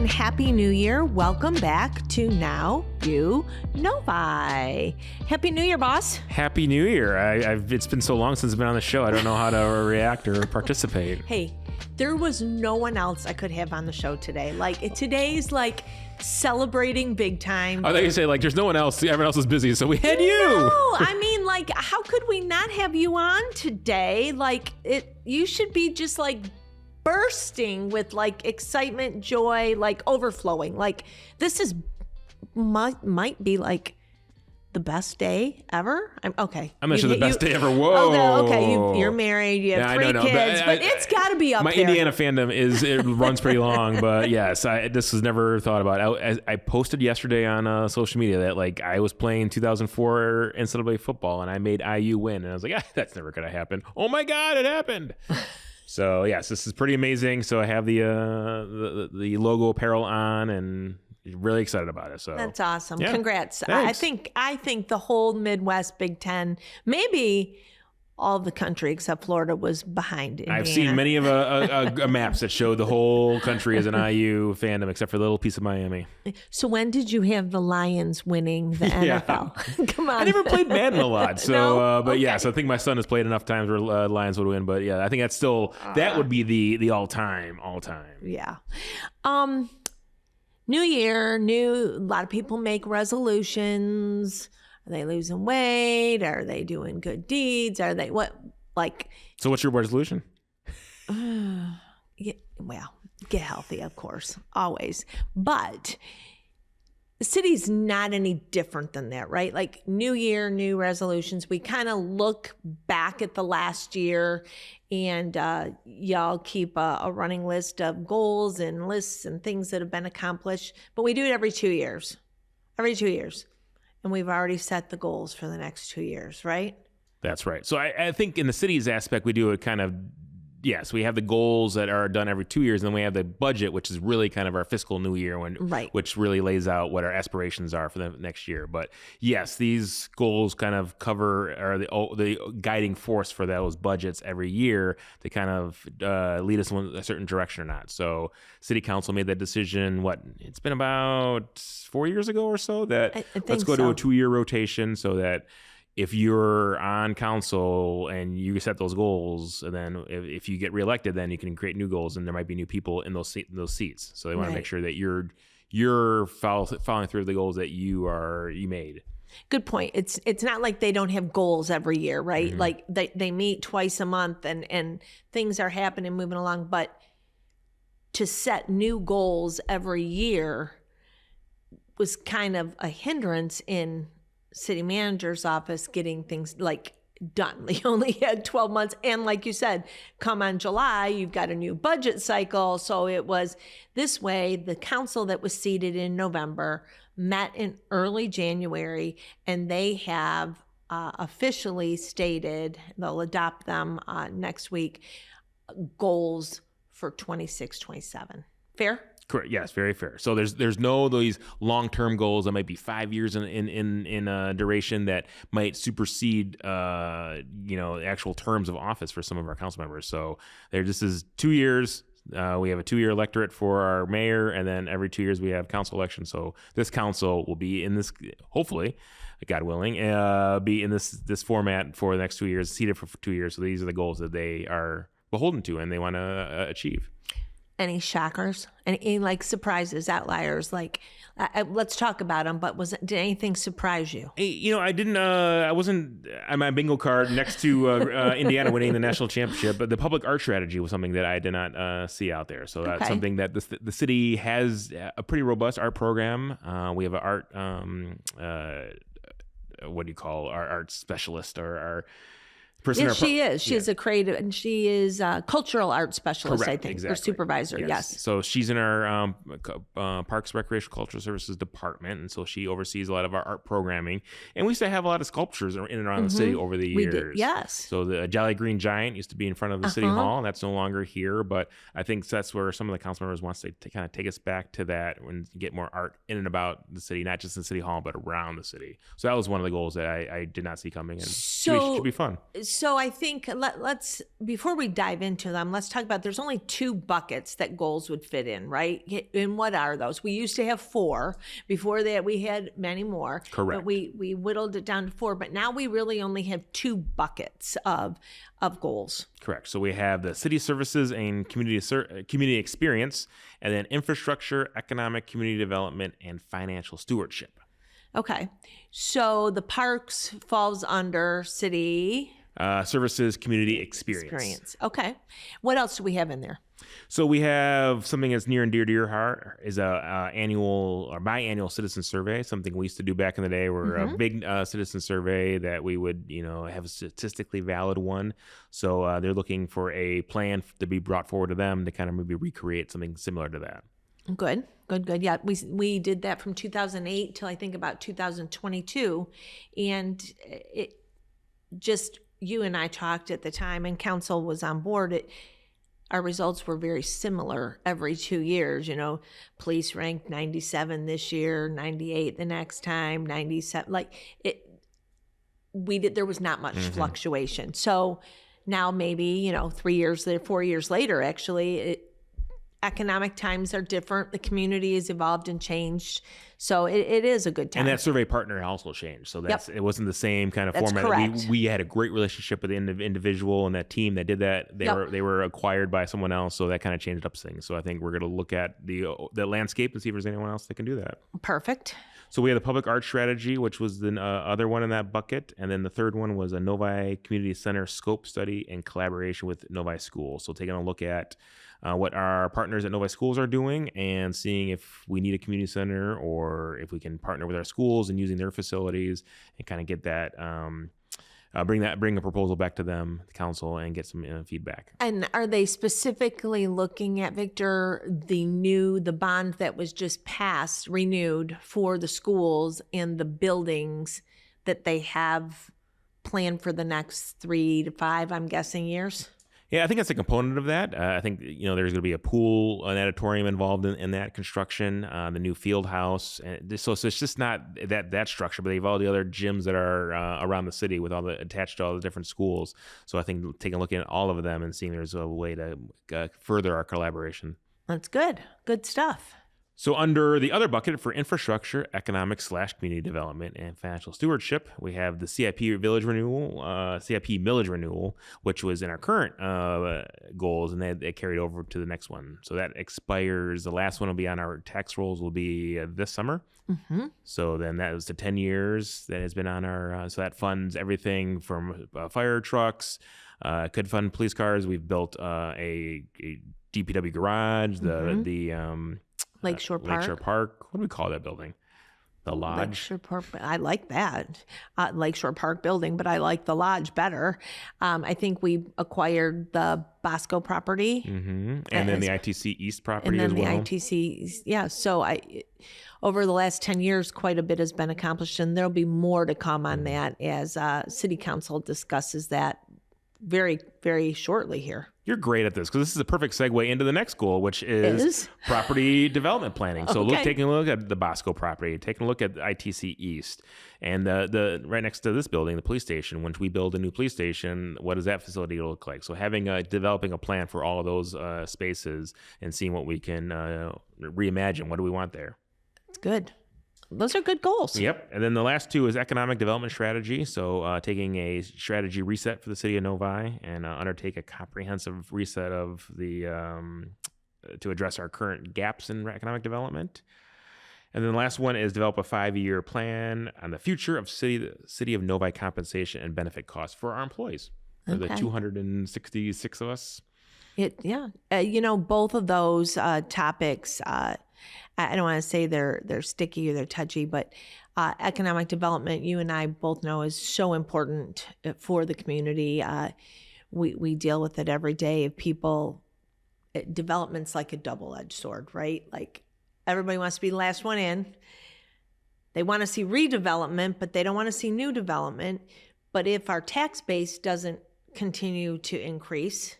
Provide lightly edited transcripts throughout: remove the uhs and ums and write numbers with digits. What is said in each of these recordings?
Happy New Year. Welcome back to Now You Novi. Happy New Year, boss. Happy New Year. It's been so long since I've been on the show. I don't know how to react or participate. Hey, there was no one else I could have on the show today. Today's celebrating big time. I thought you say there's no one else. Everyone else is busy, so we had you. No, I mean, how could we not have you on today? You should be just bursting with excitement, joy, overflowing. This might be the best day ever. Okay. I'm not sure the best day ever. Whoa. Okay. You're married. You have three kids, but it's got to be up there. My Indiana fandom it runs pretty long, but yes, this was never thought about. I posted yesterday on social media that I was playing 2004 NCAA football and I made IU win, and I was like, that's never gonna happen. Oh my God, it happened. So yes, this is pretty amazing. So I have the logo apparel on and really excited about it. So that's awesome. Yeah. Congrats. Thanks. I think the whole Midwest Big Ten, maybe all of the country except Florida, was behind Indiana. I've seen many of maps that show the whole country as an IU fandom, except for the little piece of Miami. So when did you have the Lions winning the NFL? Come on. I never played Madden a lot, so No? but Okay. yeah. So I think my son has played enough times where Lions would win. But yeah, I think that's still that would be the all time. Yeah. New year, a lot of people make resolutions. Are they losing weight? Are they doing good deeds? Are they So what's your resolution? Get healthy, of course, always. But the city's not any different than that, right? New year, new resolutions. We kind of look back at the last year, and y'all keep a running list of goals and lists and things that have been accomplished. But we do it every 2 years. And we've already set the goals for the next 2 years, right? That's right. So I think in the city's aspect, we do it kind of. Yes, we have the goals that are done every 2 years, and then we have the budget, which is really kind of our fiscal new year, which really lays out what our aspirations are for the next year. But yes, these goals kind of are the guiding force for those budgets every year to kind of lead us in a certain direction or not. So City Council made that decision, it's been about 4 years ago or so, that let's go to a 2-year rotation so that if you're on council and you set those goals, and then if you get reelected, then you can create new goals, and there might be new people in those seats. So they want to make sure that you're following through the goals that you made. Good point. It's not like they don't have goals every year, right? Mm-hmm. They meet twice a month and things are happening, moving along. But to set new goals every year was kind of a hindrance in city manager's office getting things done. They only had 12 months. And like you said, come on July, you've got a new budget cycle. So it was this way. The council that was seated in November met in early January, and they have officially stated, they'll adopt them next week, goals for 26, 27. Fair? Correct. Yes, very fair. So there's no these long-term goals that might be 5 years in duration that might supersede actual terms of office for some of our council members. So this is 2 years. We have a 2-year electorate for our mayor, and then every 2 years we have council elections. So this council will be in this, hopefully, God willing, be in this format for the next 2 years, seated for 2 years. So these are the goals that they are beholden to and they want to achieve. Any shockers? Any surprises, outliers? Let's talk about them. But did anything surprise you? I didn't. I wasn't on my bingo card next to Indiana winning the national championship. But the public art strategy was something that I did not see out there. So that's something that the city has a pretty robust art program. We have an art. What do you call our art specialist or our person? Yes, she is. She is a creative, and she is a cultural arts specialist, Correct, I think, exactly. or supervisor. Yes. So she's in our Parks, Recreation, Cultural Services department, and so she oversees a lot of our art programming. And we used to have a lot of sculptures in and around the city over the years. We did, yes. So the Jolly Green Giant used to be in front of the city hall, and that's no longer here. But I think that's where some of the council members wants to kind of take us back to that and get more art in and about the city, not just in City Hall, but around the city. So that was one of the goals that I did not see coming, and should be fun. So I think let's, before we dive into them, let's talk about, there's only 2 buckets that goals would fit in, right? And what are those? We used to have 4. Before that, we had many more. Correct. But we whittled it down to 4. But now we really only have 2 buckets of goals. Correct. So we have the city services and community experience, and then infrastructure, economic community development, and financial stewardship. Okay. So the parks falls under city services, community experience. Okay. What else do we have in there? So we have something that's near and dear to your heart is a annual or biannual citizen survey, something we used to do back in the day. We're a big citizen survey that we would, have a statistically valid one. So they're looking for a plan to be brought forward to them to kind of maybe recreate something similar to that. Good. Yeah, we did that from 2008 till I think about 2022, and it just, you and I talked at the time, and council was on board. Our results were very similar every 2 years. Police ranked 97 this year, 98 the next time, 97. There was not much fluctuation. So now maybe 4 years later, actually, economic times are different. The community has evolved and changed. So it is a good time. And that survey partner also changed. So it wasn't the same kind of format. Correct. We had a great relationship with the individual and that team that did that. They were acquired by someone else. So that kind of changed up things. So I think we're going to look at the landscape and see if there's anyone else that can do that. Perfect. So we had the public art strategy, which was the other one in that bucket. And then the third one was a Novi Community Center scope study in collaboration with Novi Schools. So taking a look at what our partners at Novi Schools are doing and seeing if we need a community center or if we can partner with our schools and using their facilities and kind of get that, bring a proposal back to them, the council, and get some feedback. And are they specifically looking at, Victor, the bond that was just passed, renewed for the schools and the buildings that they have planned for the next 3 to 5, I'm guessing, years? Yeah, I think that's a component of that. I think, there's going to be a pool, an auditorium involved in that construction, the new field house. So it's just not that structure, but they have all the other gyms that are around the city with attached to all the different schools. So I think taking a look at all of them and seeing there's a way to further our collaboration. That's good. Good stuff. So under the other bucket for infrastructure, economic/community development, and financial stewardship, we have the CIP millage renewal, which was in our current goals, and they carried over to the next one. So that expires. The last one will be on our tax rolls will be this summer. Mm-hmm. So then that was the 10 years that has been on our. So that funds everything from fire trucks, could fund police cars. We've built a DPW garage, Lakeshore Park. What do we call that building? The Lodge. Lakeshore Park. I like that. Lakeshore Park building, but I like the Lodge better. I think we acquired the Bosco property. Mm-hmm. And then the ITC East property as well. And then the ITC, yeah. So over the last 10 years, quite a bit has been accomplished, and there'll be more to come on that as City Council discusses that very, very shortly here. You're great at this because this is a perfect segue into the next goal, which is property development planning. So taking a look at the Bosco property, taking a look at the ITC East, and the right next to this building, the police station. Once we build a new police station, what does that facility look like? So developing a plan for all of those spaces and seeing what we can reimagine. What do we want there? It's good. Those are good goals. Yep. And then the last two is economic development strategy. So taking a strategy reset for the city of Novi and undertake a comprehensive reset of to address our current gaps in economic development. And then the last one is develop a 5-year plan on the future of city of Novi compensation and benefit costs for our employees. For the 266 of us. Both of those topics, I don't want to say they're sticky or they're touchy, but economic development, you and I both know, is so important for the community. We deal with it every day. Development's like a double-edged sword, right? Like everybody wants to be the last one in. They want to see redevelopment, but they don't want to see new development. But if our tax base doesn't continue to increase,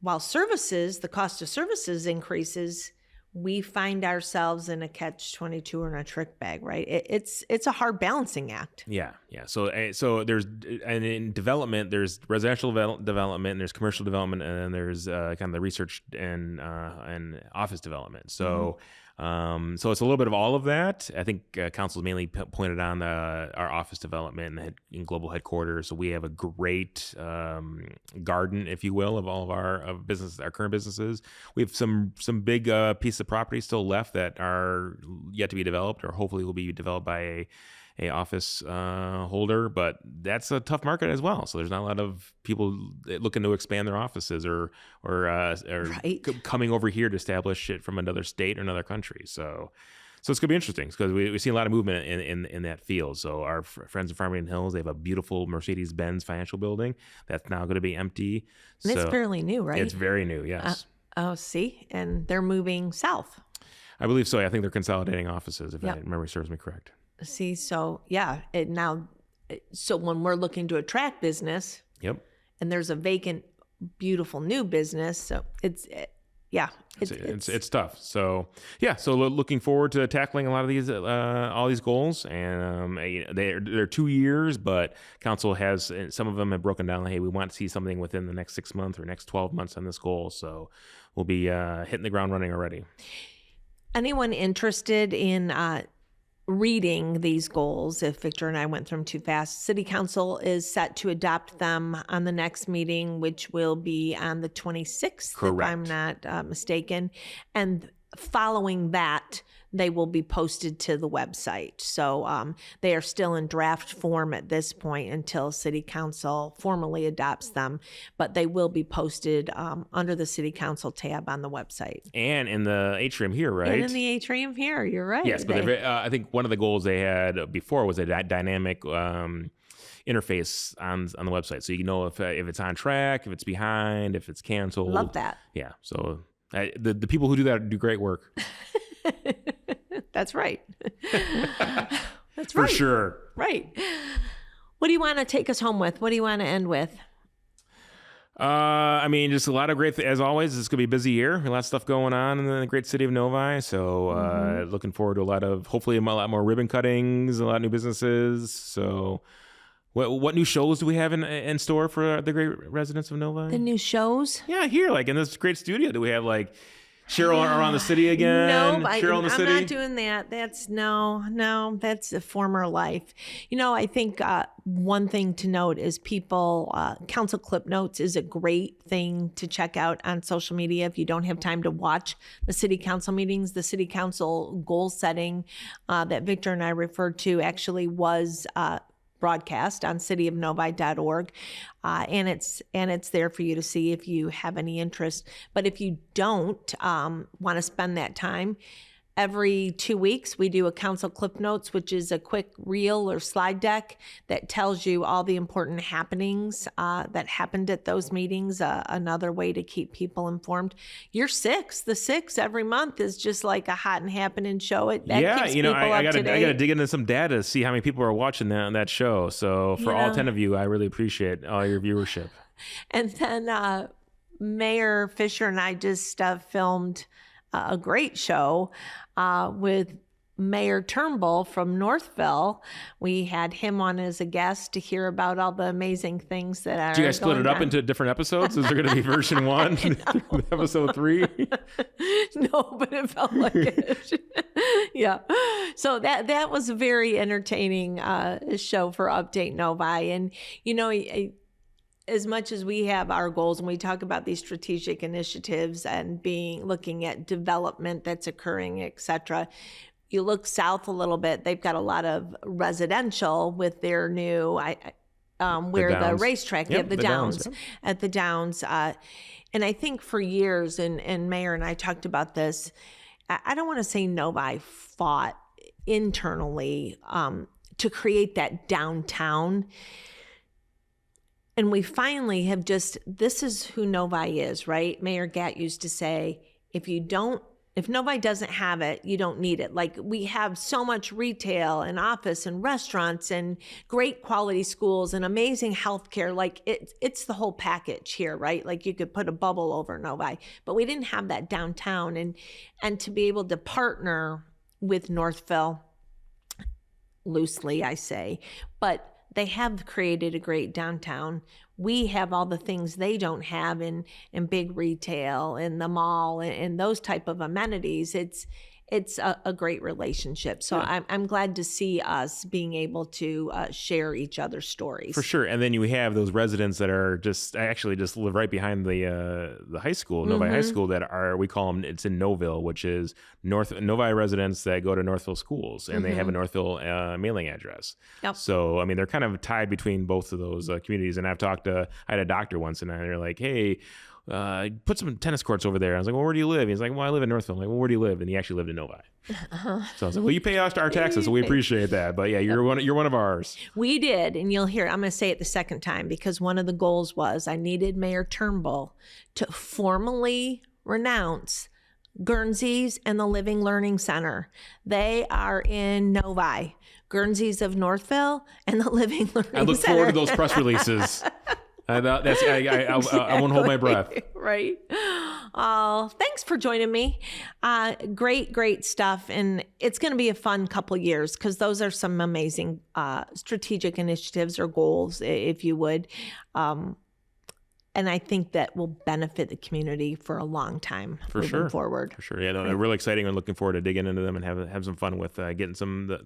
while the cost of services increases, we find ourselves in a catch-22 or in a trick bag, right? It's a hard balancing act. Yeah. So there's, and in development, there's residential development, and there's commercial development, and then there's kind of the research and office development. So so it's a little bit of all of that. I think council mainly pointed on our office development in global headquarters. So we have a great garden, if you will, of all of our current businesses. We have some big pieces of property still left that are yet to be developed, or hopefully will be developed by a office holder, but that's a tough market as well. So there's not a lot of people looking to expand their offices or coming over here to establish it from another state or another country. So it's gonna be interesting because we see a lot of movement in that field. So our friends at Farmington Hills, they have a beautiful Mercedes-Benz financial building that's now going to be empty. And it's fairly new, right? It's very new, yes. See, and they're moving south. I believe so. I think they're consolidating offices, if memory serves me correct. See, so so when we're looking to attract business, and there's a vacant, beautiful new business, so it's tough. So so looking forward to tackling a lot of these all these goals, and they're 2 years, but council has some of them have broken down. Hey, we want to see something within the next 6 months or next 12 months on this goal. So we'll be hitting the ground running already. Anyone interested in reading these goals, if Victor and I went through them too fast, City Council is set to adopt them on the next meeting, which will be on the 26th, correct, if I'm not mistaken. And following that, they will be posted to the website. So they are still in draft form at this point until City Council formally adopts them, but they will be posted under the City Council tab on the website. And in the atrium here, right? And in the atrium here, you're right. Yes, but I think one of the goals they had before was a dynamic interface on the website. So you know if it's on track, if it's behind, if it's canceled. Love that. Yeah, so the people who do that do great work. That's right. That's for right. sure. Right. What do you want to take us home with? What do you want to end with? Just a lot of great, as always, it's going to be a busy year. A lot of stuff going on in the great city of Novi. So looking forward to hopefully a lot more ribbon cuttings, a lot of new businesses. So what new shows do we have in store for the great residents of Novi? The new shows? Yeah, here, in this great studio, do we have Cheryl around the city again? No, Cheryl in the city? I'm not doing that. That's no, that's a former life. I think one thing to note is council clip notes is a great thing to check out on social media if you don't have time to watch the city council meetings. The city council goal setting that Victor and I referred to actually was broadcast on cityofnovi.org, and it's there for you to see if you have any interest. But if you don't want to spend that time, every 2 weeks we do a council clip notes, which is a quick reel or slide deck that tells you all the important happenings that happened at those meetings. Another way to keep people informed. The 6th every month is just like a hot and happening show. Keeps people I up to date. I gotta dig into some data to see how many people are watching that show. So for all 10 of you, I really appreciate all your viewership. And then Mayor Fisher and I just filmed a great show with Mayor Turnbull from Northville. We had him on as a guest to hear about all the amazing things that are. Do you guys split it up into different episodes? Is there going to be version 1, episode 3? No, but it felt like it. Yeah. So that was a very entertaining show for Update Novi. And, as much as we have our goals and we talk about these strategic initiatives and looking at development that's occurring, et cetera, you look south a little bit, they've got a lot of residential with their new, the racetrack, the Downs, yep. At the Downs. And I think for years, and Mayor and I talked about this, I don't want to say Novi fought internally to create that downtown. And we finally have this is who Novi is, right? Mayor Gatt used to say, if you don't If Novi doesn't have it, you don't need it. Like, we have so much retail and office and restaurants and great quality schools and amazing healthcare. Like, it's the whole package here, right? Like, you could put a bubble over Novi, but we didn't have that downtown. And to be able to partner with Northville, loosely I say, but they have created a great downtown. We have all the things they don't have in big retail and the mall and those type of amenities. It's a great relationship. So yeah. I'm glad to see us being able to share each other's stories. For sure. And then you have those residents that are actually just live right behind the high school, Novi High School, that are, we call them, it's in Noville, which is Novi residents that go to Northville schools, and they have a Northville mailing address. Yep. So, I mean, they're kind of tied between both of those communities. And I had a doctor once, and they're like, hey, put some tennis courts over there. I was like, well, where do you live? He's like, well, I live in Northville. I'm like, well, where do you live? And he actually lived in Novi. So I was like, well, you pay us our taxes, so we appreciate that. But yeah, you're one of ours. We did, and you'll hear, I'm going to say it the second time, because one of the goals was I needed Mayor Turnbull to formally renounce Guernseys and the Living Learning Center. They are in Novi. Guernseys of Northville and the Living Learning Center. I look forward to those press releases. I won't hold my breath. Right. Oh, thanks for joining me. Great stuff. And it's going to be a fun couple years, because those are some amazing strategic initiatives or goals, if you would. And I think that will benefit the community for a long time moving forward. For sure. Yeah, no, they're really exciting. I'm looking forward to digging into them and have some fun with getting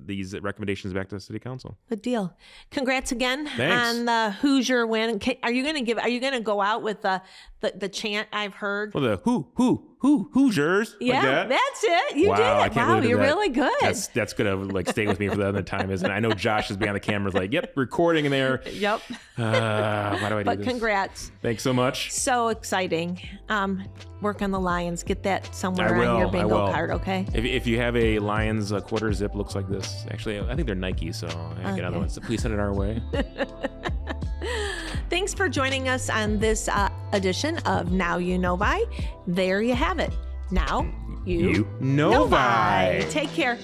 these recommendations back to the city council. Good deal. Congrats again Thanks. on the Hoosier win. Are you going to go out with the chant I've heard? Well, the Hoosiers. Yeah, like that's it. You did it. I can't believe you're that. really good. That's gonna stay with me for the other time. Isn't it? I know Josh is behind the cameras, like, yep, recording in there. Yep. Why do I do this? But congrats. Thanks so much. So exciting. Work on the Lions. Get that somewhere on your bingo card, okay? If you have a Lions quarter zip, looks like this. Actually, I think they're Nike, so I can get other ones. So please send it our way. Thanks for joining us on this edition of Now You Novi. There you have it. Now you Novi. Take care.